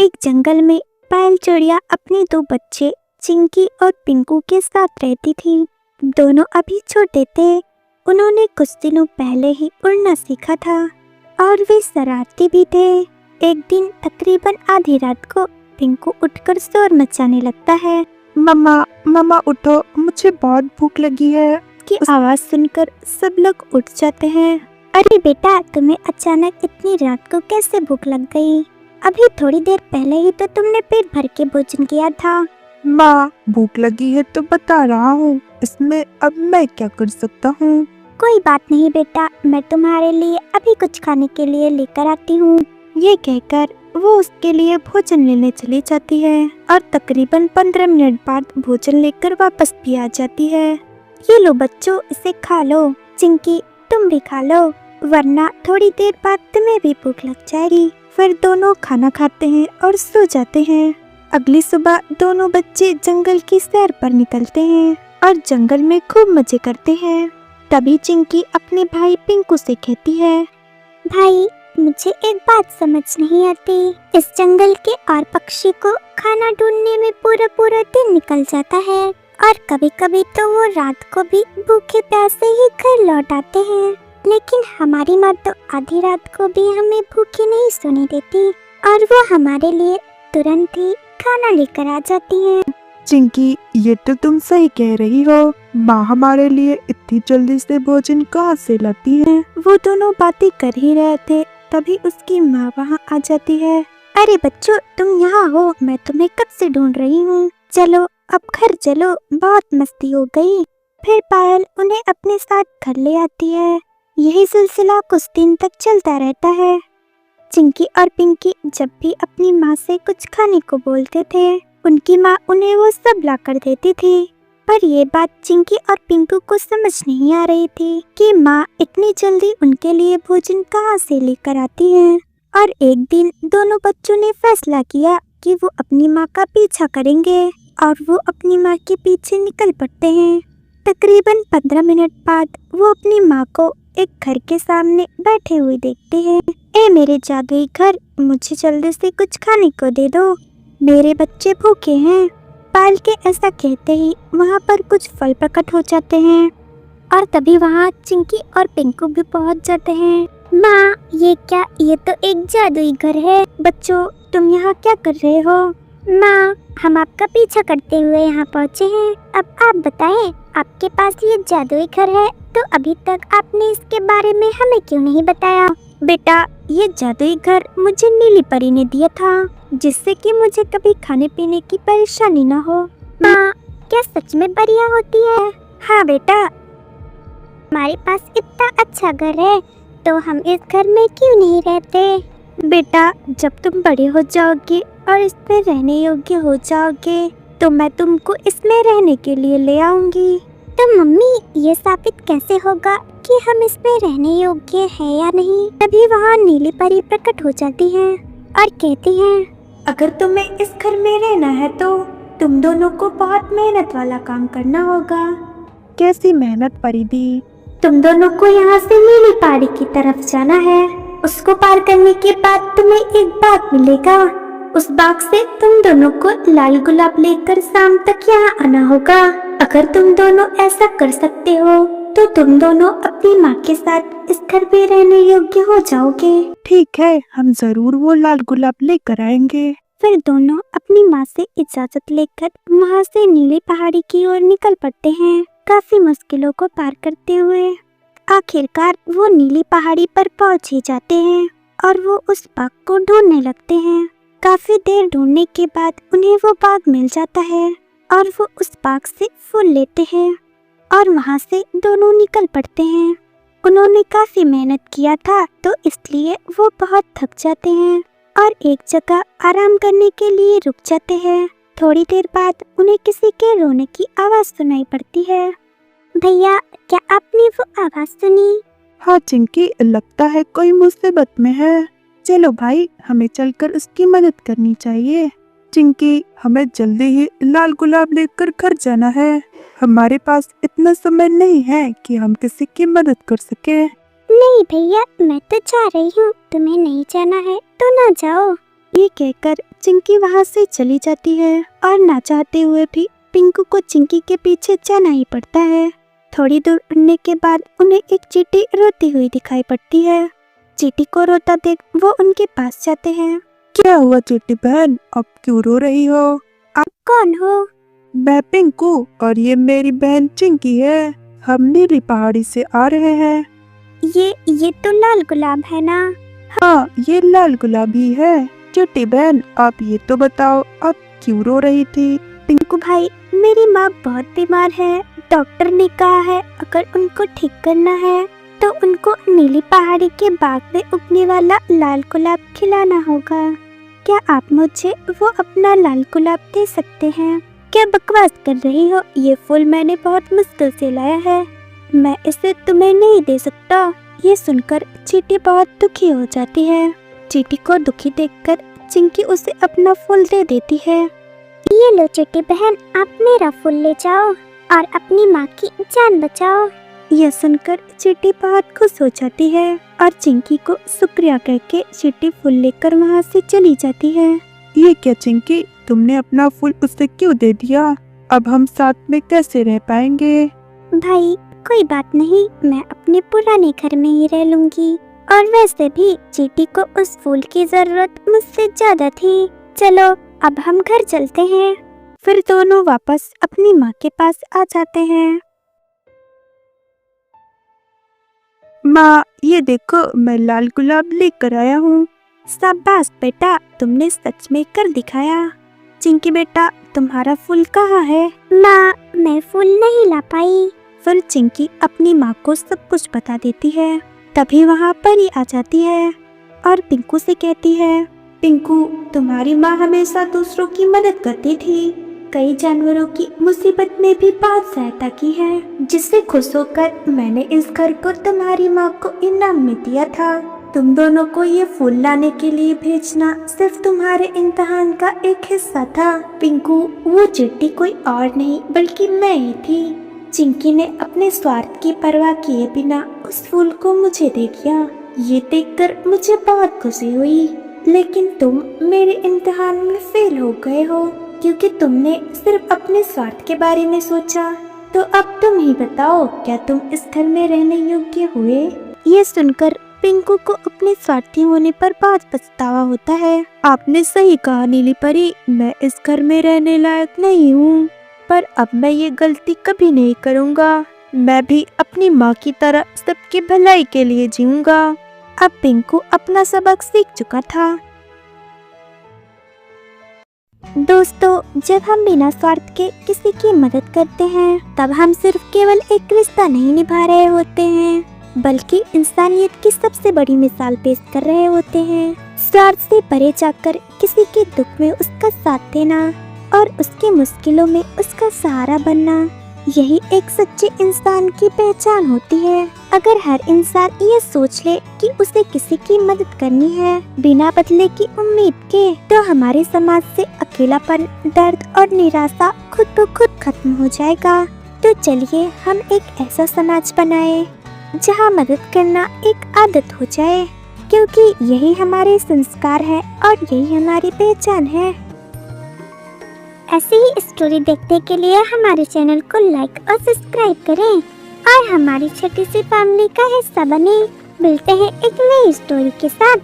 एक जंगल में पायल चिड़िया अपने दो बच्चे चिंकी और पिंकू के साथ रहती थी। दोनों अभी छोटे थे। उन्होंने कुछ दिनों पहले ही उड़ना सीखा था और वे शरारती भी थे। एक दिन तकरीबन आधी रात को पिंकू उठकर शोर मचाने लगता है। मम्मा मम्मा उठो, मुझे बहुत भूख लगी है। की आवाज सुनकर सब लोग उठ जाते हैं। अरे बेटा, तुम्हें अचानक इतनी रात को कैसे भूख लग गई? अभी थोड़ी देर पहले ही तो तुमने पेट भर के भोजन किया था। माँ, भूख लगी है तो बता रहा हूँ, इसमें अब मैं क्या कर सकता हूँ? कोई बात नहीं बेटा, मैं तुम्हारे लिए अभी कुछ खाने के लिए लेकर आती हूँ। ये कहकर वो उसके लिए भोजन लेने चली जाती है और तकरीबन 15 मिनट बाद भोजन लेकर वापस भी आ जाती है। ये लो बच्चों, इसे खा लो। चिंकी, तुम भी खा लो, वरना थोड़ी देर बाद तुम्हें भी भूख लग जाएगी। फिर दोनों खाना खाते हैं और सो जाते हैं। अगली सुबह दोनों बच्चे जंगल की सैर पर निकलते हैं और जंगल में खूब मजे करते हैं। तभी चिंकी अपने भाई पिंकू से कहती है, भाई, मुझे एक बात समझ नहीं आती। इस जंगल के और पक्षी को खाना ढूंढने में पूरा पूरा दिन निकल जाता है और कभी कभी तो वो रात को भी भूखे प्यासे ही घर लौट आते हैं, लेकिन हमारी माँ तो आधी रात को भी हमें भूखे नहीं सोने देती और वो हमारे लिए तुरंत ही खाना लेकर आ जाती है। चिंकी, ये तो तुम सही कह रही हो। माँ हमारे लिए इतनी जल्दी से भोजन कहाँ से लाती है? वो दोनों बातें कर ही रहे थे, तभी उसकी माँ वहाँ आ जाती है। अरे बच्चों, तुम यहाँ हो, मैं तुम्हें कब से ढूंढ रही हूँ। चलो अब घर चलो, बहुत मस्ती हो गई। फिर पायल उन्हें अपने साथ घर ले आती है। यही सिलसिला कुछ दिन तक चलता रहता है। चिंकी और पिंकी जब भी अपनी माँ से कुछ खाने को बोलते थे, उनकी माँ उन्हें वो सब ला कर देती थी। पर ये बात चिंकी और पिंकू को समझ नहीं आ रही थी कि माँ इतनी जल्दी उनके लिए भोजन कहाँ से लेकर आती है। और एक दिन दोनों बच्चों ने फैसला किया कि वो अपनी माँ का पीछा करेंगे और वो अपनी माँ के पीछे निकल पड़ते हैं। तकरीबन 15 मिनट बाद वो अपनी माँ को एक घर के सामने बैठे हुए देखते हैं। ए मेरे जादुई घर, मुझे जल्दी से कुछ खाने को दे दो, मेरे बच्चे भूखे हैं। पायल के ऐसा कहते ही वहाँ पर कुछ फल प्रकट हो जाते हैं और तभी वहाँ चिंकी और पिंकू भी पहुँच जाते हैं। माँ, ये क्या? ये तो एक जादुई घर है। बच्चों, तुम यहाँ क्या कर रहे हो? माँ, हम आपका पीछा करते हुए यहाँ पहुँचे हैं। अब आप बताएं, आपके पास ये जादुई घर है तो अभी तक आपने इसके बारे में हमें क्यों नहीं बताया? बेटा, ये जादुई घर मुझे नीली परी ने दिया था, जिससे कि मुझे कभी खाने पीने की परेशानी न हो। माँ, क्या सच में परियां होती है? हाँ बेटा, हमारे पास इतना अच्छा घर है तो हम इस घर में क्यों नहीं रहते? बेटा, जब तुम बड़े हो जाओगे और इसमें रहने योग्य हो जाओगे तो मैं तुमको इसमें रहने के लिए ले आऊंगी। तो मम्मी, ये साबित कैसे होगा कि हम इसमें रहने योग्य है या नहीं? तभी वहाँ नीली परी प्रकट हो जाती है और कहती है, अगर तुम्हें इस घर में रहना है तो तुम दोनों को बहुत मेहनत वाला काम करना होगा। कैसी मेहनत परिधि? तुम दोनों को यहाँ से नीली पहाड़ी की तरफ जाना है। उसको पार करने के बाद तुम्हें एक बाग मिलेगा। उस बाग से तुम दोनों को लाल गुलाब लेकर शाम तक यहाँ आना होगा। अगर तुम दोनों ऐसा कर सकते हो तो तुम दोनों अपनी माँ के साथ इस घर में रहने योग्य हो जाओगे। ठीक है, हम जरूर वो लाल गुलाब लेकर आएंगे। फिर दोनों अपनी माँ से इजाजत लेकर वहाँ से नीली पहाड़ी की ओर निकल पड़ते हैं। काफी मुश्किलों को पार करते हुए आखिरकार वो नीली पहाड़ी पर पहुँच ही जाते हैं और वो उस बाग को ढूंढने लगते हैं। काफी देर ढूंढने के बाद उन्हें वो बाग मिल जाता है और वो उस बाग से फूल लेते हैं और वहाँ से दोनों निकल पड़ते हैं। उन्होंने काफी मेहनत किया था तो इसलिए वो बहुत थक जाते हैं और एक जगह आराम करने के लिए रुक जाते हैं। थोड़ी देर बाद उन्हें किसी के रोने की आवाज सुनाई पड़ती है। भैया, क्या आपने वो आवाज सुनी? हाँ चिंकी, लगता है कोई मुसीबत में है। चलो भाई, हमें चलकर उसकी मदद करनी चाहिए। चिंकी, हमें जल्दी ही लाल गुलाब लेकर घर जाना है। हमारे पास इतना समय नहीं है कि हम किसी की मदद कर सके। नहीं भैया, मैं तो जा रही हूँ, तुम्हें नहीं जाना है तो ना जाओ। ये कहकर चिंकी वहाँ से चली जाती है और ना चाहते हुए भी पिंकू को चिंकी के पीछे जाना ही पड़ता है। थोड़ी दूर उड़ने के बाद उन्हें एक चींटी रोती हुई दिखाई पड़ती है। चींटी को रोता देख वो उनके पास जाते हैं। क्या हुआ चींटी बहन, अब क्यों रो रही हो? आप कौन हो? मैं पिंकू और ये मेरी बहन चिंकी है। हम नीली पहाड़ी से आ रहे हैं। ये तो लाल गुलाब है ना? हाँ, ये लाल गुलाब ही है। चींटी बहन, आप ये तो बताओ, आप क्यों रो रही थी? पिंकू भाई, मेरी माँ बहुत बीमार है। डॉक्टर ने कहा है अगर उनको ठीक करना है तो उनको नीली पहाड़ी के बाग में उगने वाला लाल गुलाब खिलाना होगा। क्या आप मुझे वो अपना लाल गुलाब दे सकते हैं? क्या बकवास कर रही हो? ये फूल मैंने बहुत मुश्किल से लाया है, मैं इसे तुम्हें नहीं दे सकता। ये सुनकर चींटी बहुत दुखी हो जाती है। चींटी को दुखी देखकर चिंकी उसे अपना फूल दे देती है। ये लो चींटी बहन, आप मेरा फूल ले जाओ और अपनी माँ की जान बचाओ। यह सुनकर चींटी बहुत खुश हो जाती है और चिंकी को शुक्रिया कहके चींटी फूल लेकर वहाँ से चली जाती है। ये क्या चिंकी, तुमने अपना फूल उसे क्यों दे दिया? अब हम साथ में कैसे रह पाएंगे? भाई कोई बात नहीं, मैं अपने पुराने घर में ही रह लूंगी। और वैसे भी चींटी को उस फूल की जरूरत मुझसे ज्यादा थी। चलो अब हम घर चलते हैं। फिर दोनों वापस अपनी माँ के पास आ जाते हैं। माँ, ये देखो मैं लाल गुलाब लेकर आया हूँ। शाबाश बेटा, तुमने सच में कर दिखाया। चिंकी बेटा, तुम्हारा फूल कहाँ है? माँ, मैं फूल नहीं ला पाई। फिर चिंकी अपनी माँ को सब कुछ बता देती है। तभी वहाँ परी आ जाती है और पिंकू से कहती है, पिंकू, तुम्हारी माँ हमेशा दूसरों की मदद करती थी। कई जानवरों की मुसीबत में भी बहुत सहायता की है, जिससे खुश होकर मैंने इस घर को तुम्हारी माँ को इनाम में दिया था। तुम दोनों को ये फूल लाने के लिए भेजना सिर्फ तुम्हारे इम्तिहान का एक हिस्सा था। पिंकू, वो चिट्ठी कोई और नहीं बल्कि मैं ही थी। चिंकी ने अपने स्वार्थ की परवाह किए बिना उस फूल को मुझे दे दिया। ये देखकर मुझे बहुत खुशी हुई, लेकिन तुम मेरे इम्तिहान में फेल हो गए हो क्योंकि तुमने सिर्फ अपने स्वार्थ के बारे में सोचा। तो अब तुम ही बताओ, क्या तुम इस घर में रहने योग्य हुए? ये सुनकर पिंकू को अपने स्वार्थी होने पर बहुत पछतावा होता है। आपने सही कहा नीली परी, मैं इस घर में रहने लायक नहीं हूँ, पर अब मैं ये गलती कभी नहीं करूँगा। मैं भी अपनी माँ की तरह सबकी भलाई के लिए जीऊँगा। अब पिंकू अपना सबक सीख चुका था। दोस्तों, जब हम बिना स्वार्थ के किसी की मदद करते हैं तब हम सिर्फ केवल एक रिश्ता नहीं निभा रहे होते हैं, बल्कि इंसानियत की सबसे बड़ी मिसाल पेश कर रहे होते हैं। स्वार्थ से परे जाकर किसी के दुख में उसका साथ देना और उसकी मुश्किलों में उसका सहारा बनना, यही एक सच्चे इंसान की पहचान होती है। अगर हर इंसान ये सोच ले कि उसे किसी की मदद करनी है बिना बदले की उम्मीद के, तो हमारे समाज से अकेलापन, दर्द और निराशा खुद ब खुद खत्म हो जाएगा। तो चलिए हम एक ऐसा समाज बनाए जहाँ मदद करना एक आदत हो जाए, क्योंकि यही हमारे संस्कार है और यही हमारी पहचान है। ऐसी ही स्टोरी देखने के लिए हमारे चैनल को लाइक और सब्सक्राइब करें और हमारी छोटी सी फैमिली का हिस्सा बने। मिलते हैं एक नई स्टोरी के साथ।